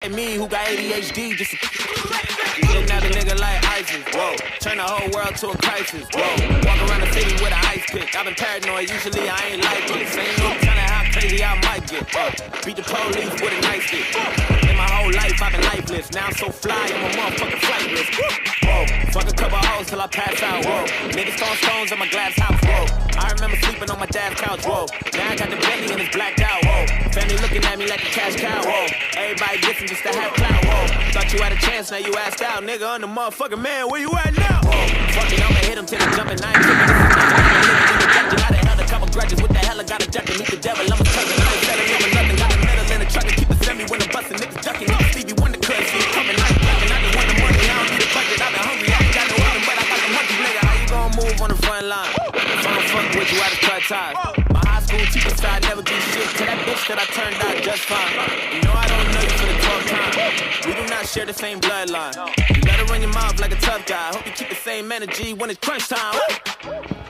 me who got ADHD, just kidnap a nigga like ISIS, whoa. Turn the whole world to a crisis, whoa. Walk around the city with an ice pick. I've been paranoid, usually I ain't like it. Same no telling how crazy I might get, beat the police with a nice stick. In my whole life, I've been lifeless. Now I'm so fly, I'm a motherfucking flightless, whoa. Fuck a couple hoes till I pass out, whoa. Niggas throwing stones in my glass house, whoa. I remember sleeping on my dad's couch, whoa. Now I got the Bentley and it's blacked out, whoa. Family looking at me like a cash cow, whoa. Everybody dissing just to have clout, whoa. Thought you had a chance, now you asked out, nigga. I'm the motherfucking man, where you at now? Whoa. Fuck it, I'ma hit him till he jumping. I ain't tripping. I done held a couple grudges. What the hell I got a jacket? Meet the devil, I'm a cousin. I ain't selling him nothing. Got a medal in the truck and keep it semi when I'm busting. Niggas ducking. Niggas Stevie Wonder cuz see it coming like blocking. I just want the money, I don't need a budget. I've been hungry, I ain't got no oven, but I got the money, nigga. How you gon' move on the front line? If I don't fuck with you, I just cut ties. My high school teacher said I'd never be shit to that bitch that I turned out just fine. You know I don't know you for the 12th time. We do not share the same bloodline. You better run your mouth like a tough guy. Hope you keep the same energy when it's crunch time.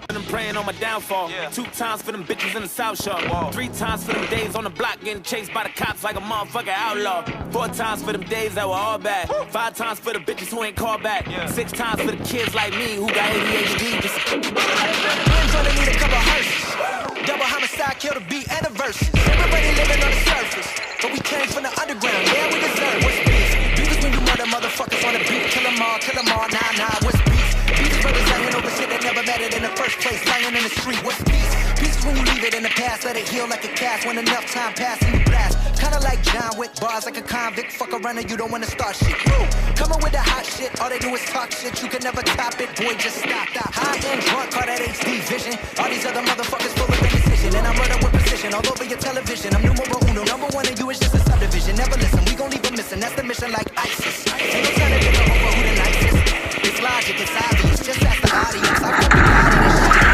I'm praying on my downfall. 2 times for them bitches in the South Shore. 3 times for them days on the block getting chased by the cops like a motherfucking outlaw. 4 times for them days that were all bad. 5 times for the bitches who ain't called back. 6 times for the kids like me who got ADHD. Just gonna need a couple hearses. Double homicide, kill the beat and the verses. Everybody living on the surface, but we came from the underground. Yeah, we deserve what's beef. Beef is when you murder motherfuckers on the beat. Kill them all, nah, what's beef? Beef is brothers lying over shit that never mattered in the first place. Lying in the street, what's peace? Peace is when you leave it in the past, let it heal like a cast. When enough time passes and you blast. Kinda like John Wick, bars like a convict. Fuck around and you don't wanna start shit. Bro, coming with the hot shit, all they do is talk shit. You can never top it, boy, just stop. High end drunk, call that HD vision. All these other motherfuckers full of indecision. And I'm running with precision all over your television. I'm numero uno, number one, and you is just a subdivision. Never listen, we gon' leave them missing. That's the mission like ISIS. Ain't no time to get over who the nicest. It's logic, it's obvious. Just ask the audience. I come to body this shit.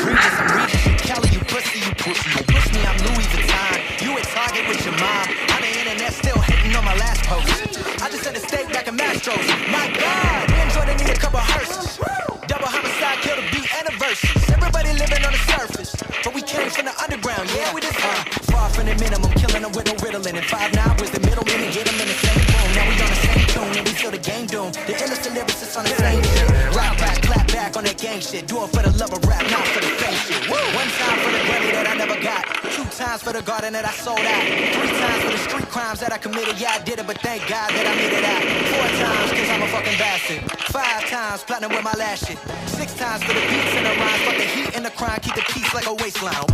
Regis, I'm Regis. You Kelly, you pussy, you pussy. You push me, I'm Louis Vuitton. You at Target with your mom. On the internet, still hitting on my last post. I just had a steak back in Mastro's. My God, me and Jordan need a couple hearses. Double homicide, kill the beat and the verses. Everybody living on the surface, but we came from the underground. Yeah, we just far from the minimum, killing them with no riddling. And 5'9" was the middleman and get them in the same room. Now we on the same tune and we feel the game doom. The illest lyricists on the same shit. Rock back, clap back on that gang shit. Do it for the love of rap, not for the fame shit. 1 time for the Grammy that I never got. 2 times for the garden that I sold out. 3 times for the street crimes that I committed. Yeah, I did it, but thank God that I made it out. 4 times cause I'm a fucking bastard. 5 times platinum with my last shit. 6 times for the beats and the rhymes. Fuck the heat and the crime, keep the peace like a waistline.